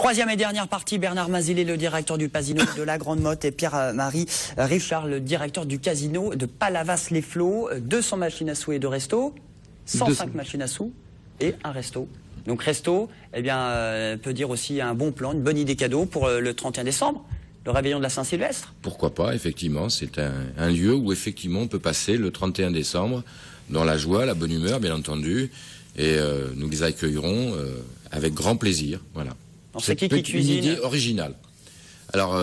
Troisième et dernière partie, Bernard Mazillet, le directeur du Pasino de la Grande Motte, et Pierre-Marie Richard, le directeur du casino de Palavas-les-Flots. 200 machines à sous et 2 restos, 105 machines à sous et un resto. Donc resto, eh bien, peut dire aussi un bon plan, une bonne idée cadeau pour le 31 décembre, le réveillon de la Saint-Sylvestre. Pourquoi pas, effectivement, c'est un lieu où effectivement on peut passer le 31 décembre dans la joie, la bonne humeur, bien entendu, et nous les accueillerons avec grand plaisir. Voilà. C'est qui cuisine? Une idée originale. Alors,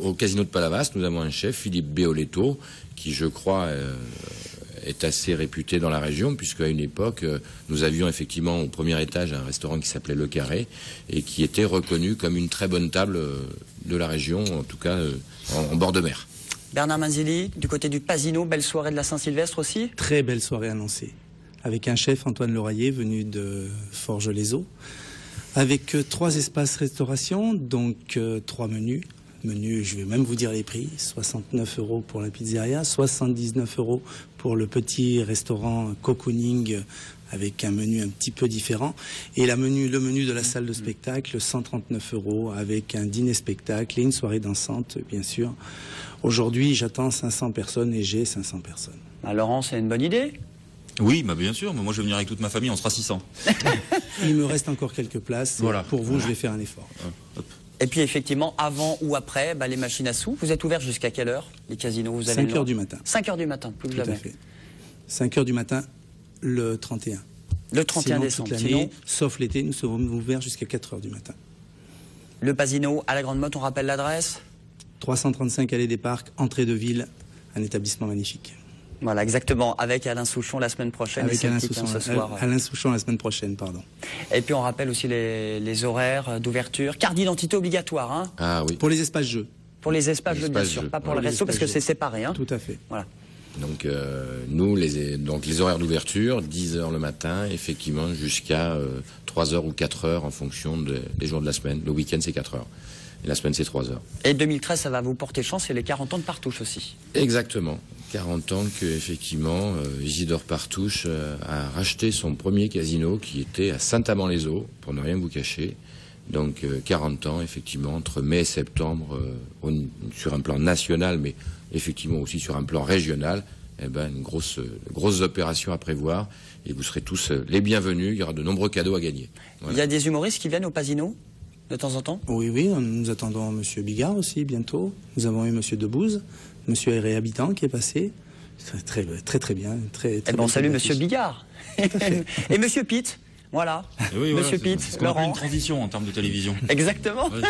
au casino de Palavas, nous avons un chef, Philippe Beoletto, qui, je crois, est assez réputé dans la région, puisqu'à une époque, nous avions effectivement au premier étage un restaurant qui s'appelait Le Carré, et qui était reconnu comme une très bonne table de la région, en tout cas en bord de mer. Bernard Mazillet, du côté du Pasino, belle soirée de la Saint-Sylvestre aussi? Très belle soirée annoncée, avec un chef, Antoine Laurailler, venu de Forges-les-Eaux, avec 3 espaces restauration, donc 3 menus. Menu, je vais même vous dire les prix, 69 € pour la pizzeria, 79 € pour le petit restaurant cocooning avec un menu un petit peu différent. Et le menu de la salle de spectacle, 139 € avec un dîner-spectacle et une soirée dansante, bien sûr. Aujourd'hui, j'attends 500 personnes et j'ai 500 personnes. Ah, Laurent, c'est une bonne idée? Oui, bah bien sûr. Moi, je vais venir avec toute ma famille, on sera 600. Il me reste encore quelques places. Voilà. Pour vous, je vais faire un effort. Et puis effectivement, avant ou après, les machines à sous. Vous êtes ouvert jusqu'à quelle heure, les casinos? Vous avez 5 h du matin. 5 h du matin, plus que Tout jamais. à fait. 5 h du matin, le 31. Le 31 Sinon, décembre. toute l'année, sauf l'été, nous serons ouverts jusqu'à 4 h du matin. Le Pasino à la Grande Motte, on rappelle l'adresse? 335 allée des Parcs, entrée de ville, un établissement magnifique. Voilà, exactement, avec Alain Souchon la semaine prochaine. Avec et Alain ce Souchon, soir. Alain Souchon la semaine prochaine, pardon. Et puis on rappelle aussi les horaires d'ouverture. Carte d'identité obligatoire, hein? Ah oui. Pour les espaces jeux. Pour les espaces jeux, bien sûr, pas pour le resto, parce que c'est séparé, hein? Tout à fait. Voilà. Donc nous, les horaires d'ouverture, 10 h le matin, effectivement, jusqu'à 3 h ou 4 h en fonction des jours de la semaine. Le week-end, c'est 4 h. Et la semaine, c'est 3 h. Et 2013, ça va vous porter chance, c'est les 40 ans de Partouche aussi. Exactement. 40 ans que, effectivement, Isidore Partouche a racheté son premier casino qui était à Saint-Amand-les-Eaux, pour ne rien vous cacher. Donc 40 ans, effectivement, entre mai et septembre, sur un plan national, mais effectivement aussi sur un plan régional, eh ben, une grosse opération à prévoir. Et vous serez tous les bienvenus, il y aura de nombreux cadeaux à gagner. Voilà. Il y a des humoristes qui viennent au Pasino de temps en temps? Oui, nous attendons M. Bigard aussi, bientôt. Nous avons eu M. Debouze, M. Herré Habitant qui est passé. Très bien. Très on salue M. Bigard. Et M. Pitt. Voilà. Oui, Monsieur Pitt, c'est ce qu'on appelle une transition en termes de télévision. Exactement. Oui.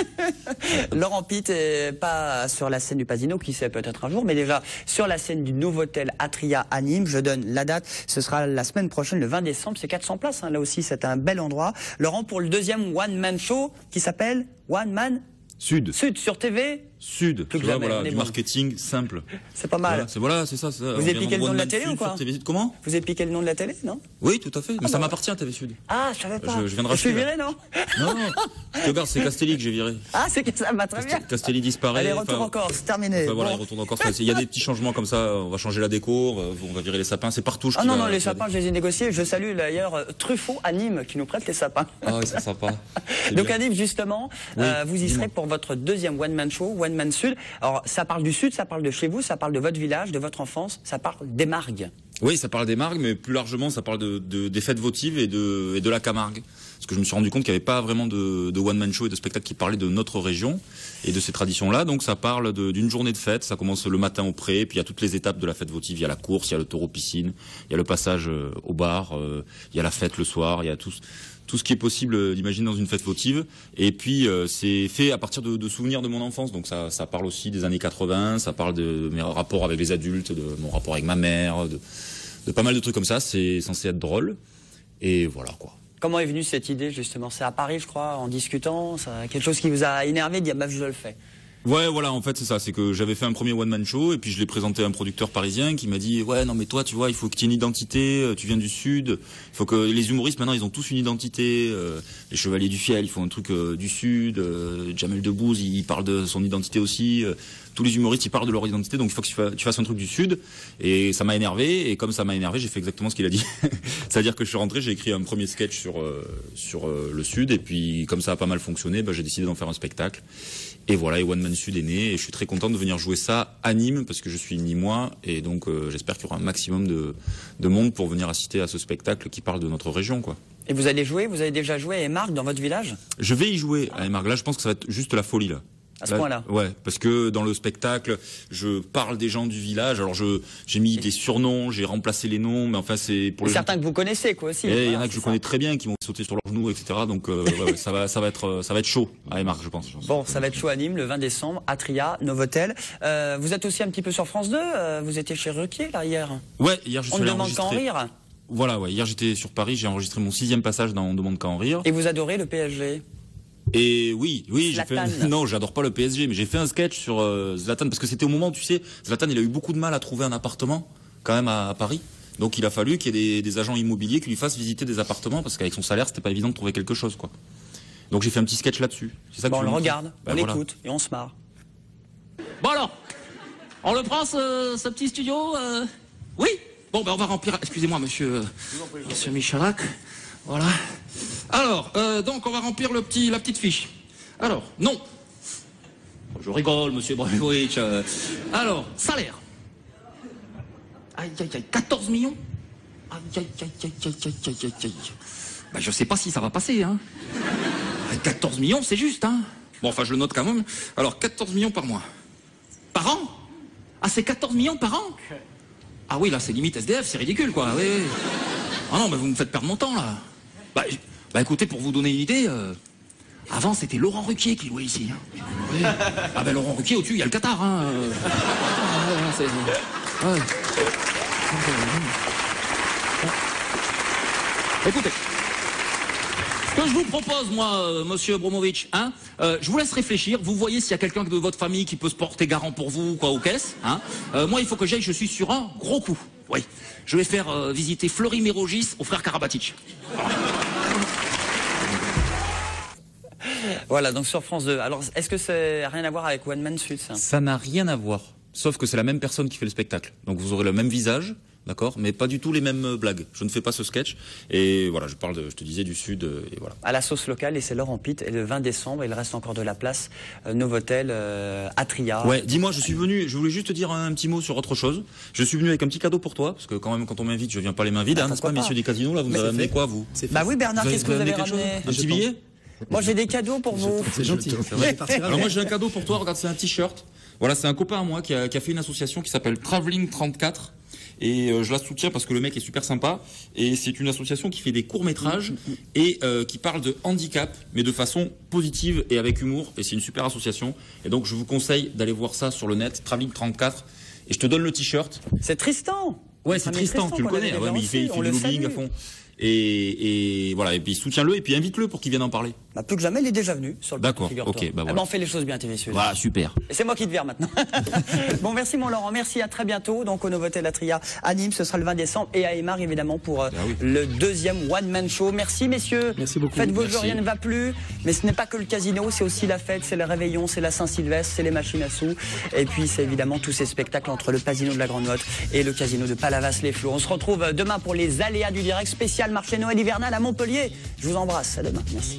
Laurent Pitt est pas sur la scène du Pasino, qui sait peut-être un jour, mais déjà sur la scène du Novotel Atria à Nîmes. Je donne la date. Ce sera la semaine prochaine, le 20 décembre. C'est 400 places. Hein. Là aussi, c'est un bel endroit. Laurent, pour le deuxième One Man Show qui s'appelle One Man Sud sur TV. Sud, Plus tu que vois, jamais, voilà, du marketing simple. C'est pas mal. C'est ça. Vous avez piqué le nom de la télé ou quoi? Comment? Vous avez piqué le nom de la télé, non? Oui, tout à fait. Mais ça m'appartient, TV Sud. Ah, je savais pas. Je viens de Je suis racheter, viré, non? Non, je te regarde, c'est Castelli que j'ai viré. Ah, c'est que ça va très bien. Castelli disparaît. Allez, retour en Corse, terminé. Voilà, Bon. il retourne en Corse. Il y a des petits changements comme ça. On va changer la déco, on va virer les sapins. C'est partout. Ah non, les sapins, je les ai négociés. Je salue d'ailleurs Truffaut à Nîmes qui nous prête les sapins. Ah oui, c'est sympa. Donc à Nîmes, justement, Oui, vous y serez pour votre deuxième One Man Show, One Man Sud. Alors, ça parle du Sud, ça parle de chez vous, ça parle de votre village, de votre enfance, ça parle des Margues. Oui, ça parle des Margues, mais plus largement, ça parle des fêtes votives et de la Camargue. Parce que je me suis rendu compte qu'il n'y avait pas vraiment de one-man show et de spectacle qui parlait de notre région et de ces traditions-là. Donc ça parle d'une journée de fête, ça commence le matin au pré, puis il y a toutes les étapes de la fête votive. Il y a la course, il y a le taureau piscine, il y a le passage au bar, il y a la fête le soir, il y a tout ce qui est possible d'imaginer dans une fête votive. Et puis c'est fait à partir de souvenirs de mon enfance. Donc ça parle aussi des années 80, ça parle de mes rapports avec les adultes, de mon rapport avec ma mère, de pas mal de trucs comme ça. C'est censé être drôle. Et voilà quoi. Comment est venue cette idée justement? C'est à Paris, je crois, en discutant, ça, quelque chose qui vous a énervé, de dire bah je le fais. Ouais, voilà, en fait, c'est ça. C'est que j'avais fait un premier one-man show et puis je l'ai présenté à un producteur parisien qui m'a dit, ouais, non, mais toi, tu vois, il faut que tu aies une identité, tu viens du Sud. Il faut que les humoristes, maintenant, ils ont tous une identité. Les Chevaliers du Fiel, ils font un truc du Sud. Jamel Debbouze, il parle de son identité aussi. Tous les humoristes, ils parlent de leur identité. Donc, il faut que tu fasses un truc du Sud. Et ça m'a énervé. Et comme ça m'a énervé, j'ai fait exactement ce qu'il a dit. C'est-à-dire que je suis rentré, j'ai écrit un premier sketch sur le Sud. Et puis, comme ça a pas mal fonctionné, j'ai décidé d'en faire un spectacle. Et voilà, et One Man Sud est né, et je suis très content de venir jouer ça à Nîmes, parce que je suis nîmois, et donc j'espère qu'il y aura un maximum de monde pour venir assister à ce spectacle qui parle de notre région, quoi. Et vous allez déjà joué à Émargues dans votre village? Je vais y jouer à Émargues, là je pense que ça va être juste la folie, là. À ce point-là? Ouais, parce que dans le spectacle, je parle des gens du village. Alors j'ai mis des surnoms, j'ai remplacé les noms, mais enfin c'est pour certains que vous connaissez, quoi, aussi. Il y en a que je connais très bien, qui m'ont sauté sur leurs genoux, etc. Donc ouais, ça va être chaud à Émargues, je pense. Bon, ça va être chaud à Nîmes le 20 décembre, Atria, Novotel. Vous êtes aussi un petit peu sur France 2. Vous étiez chez Ruquier là hier. Ouais, hier je suis allé enregistrer. On ne demande qu'à en rire. Voilà, ouais. Hier j'étais sur Paris, j'ai enregistré mon 6e passage dans On demande qu'à en rire. Et vous adorez le PSG? Et oui, j'ai fait non, j'adore pas le PSG, mais j'ai fait un sketch sur Zlatan parce que c'était au moment, tu sais, Zlatan, il a eu beaucoup de mal à trouver un appartement quand même à Paris. Donc il a fallu qu'il y ait des agents immobiliers qui lui fassent visiter des appartements parce qu'avec son salaire, c'était pas évident de trouver quelque chose, quoi. Donc j'ai fait un petit sketch là-dessus. C'est ça que on le regarde, on voilà. l'écoute et on se marre. Bon alors, on le prend ce petit studio Oui. Bon, on va remplir. Excusez-moi, monsieur Michalak. Voilà. Alors, donc on va remplir la petite fiche. Alors, non. Je rigole, monsieur Bravovic. Alors, salaire. Aïe, aïe, aïe, 14 millions. Aïe, aïe, aïe, aïe, aïe, aïe, aïe, aïe, aïe. Ben, je sais pas si ça va passer, hein. 14 millions, c'est juste, hein. Bon, enfin, je le note quand même. Alors, 14 millions par mois. Par an? Ah, c'est 14 millions par an? Ah oui, là, c'est limite SDF, c'est ridicule, quoi. Oui, oui. Ah non, mais vous me faites perdre mon temps, là. Bah écoutez, pour vous donner une idée, avant, c'était Laurent Ruquier qui louait ici. Hein. Oui. Ah ben Laurent Ruquier, au-dessus, il y a le Qatar. Hein. Ouais. Écoutez, ce que je vous propose, moi, monsieur Bromovic, hein, je vous laisse réfléchir. Vous voyez s'il y a quelqu'un de votre famille qui peut se porter garant pour vous, quoi, ou qu'est-ce, hein. Moi, il faut que j'aille, je suis sur un gros coup. Oui. Je vais faire visiter Fleury-Mérogis au frère Karabatic. Voilà, donc sur France 2. Alors, est-ce que c'est rien à voir avec One Man Sud, ça? Ça n'a rien à voir. Sauf que c'est la même personne qui fait le spectacle. Donc vous aurez le même visage, d'accord, mais pas du tout les mêmes blagues. Je ne fais pas ce sketch. Et voilà, je te disais, du Sud, et voilà. À la sauce locale, et c'est Laurent Pitt. Et le 20 décembre, il reste encore de la place. Novotel, Atria. Ouais, dis-moi, je voulais juste te dire un petit mot sur autre chose. Je suis venu avec un petit cadeau pour toi, parce que quand même, quand on m'invite, je viens pas les mains vides, hein, n'est-ce pas, messieurs des casinos, là, vous avez amené quoi, vous? Bah oui, Bernard, qu'est-ce que vous avez ramené? Un petit billet? Moi, j'ai des cadeaux pour vous. C'est gentil. Alors moi, j'ai un cadeau pour toi, regarde, c'est un t-shirt. Voilà, c'est un copain à moi qui a fait une association qui s'appelle Traveling 34. Et je la soutiens parce que le mec est super sympa. Et c'est une association qui fait des courts-métrages et qui parle de handicap, mais de façon positive et avec humour. Et c'est une super association. Et donc, je vous conseille d'aller voir ça sur le net, Traveling 34. Et je te donne le t-shirt. C'est Tristan. Ouais, c'est Tristan, tu le connais. Ah ouais, mais il fait du lobbying à fond. Et voilà, et puis soutiens-le et puis invite-le pour qu'il vienne en parler. Bah, plus que jamais, il est déjà venu sur le D'accord, figure-toi. ok, bah voilà. On fait les choses bien, messieurs. Voilà, super. Et c'est moi qui te vire maintenant. Bon, merci mon Laurent, merci, à très bientôt. Donc au Novotel Atria à Nîmes, ce sera le 20 décembre et à Émargues évidemment pour le deuxième One Man Show. Merci messieurs. Merci beaucoup. Faites vos jours, rien ne va plus. Mais ce n'est pas que le casino, c'est aussi la fête, c'est le réveillon, c'est la Saint-Sylvestre, c'est les machines à sous. Et puis c'est évidemment tous ces spectacles entre le Pasino de la Grande Motte et le casino de Palavas-les-Flots. On se retrouve demain pour les aléas du direct spécial marché Noël hivernal à Montpellier. Je vous embrasse, à demain, merci.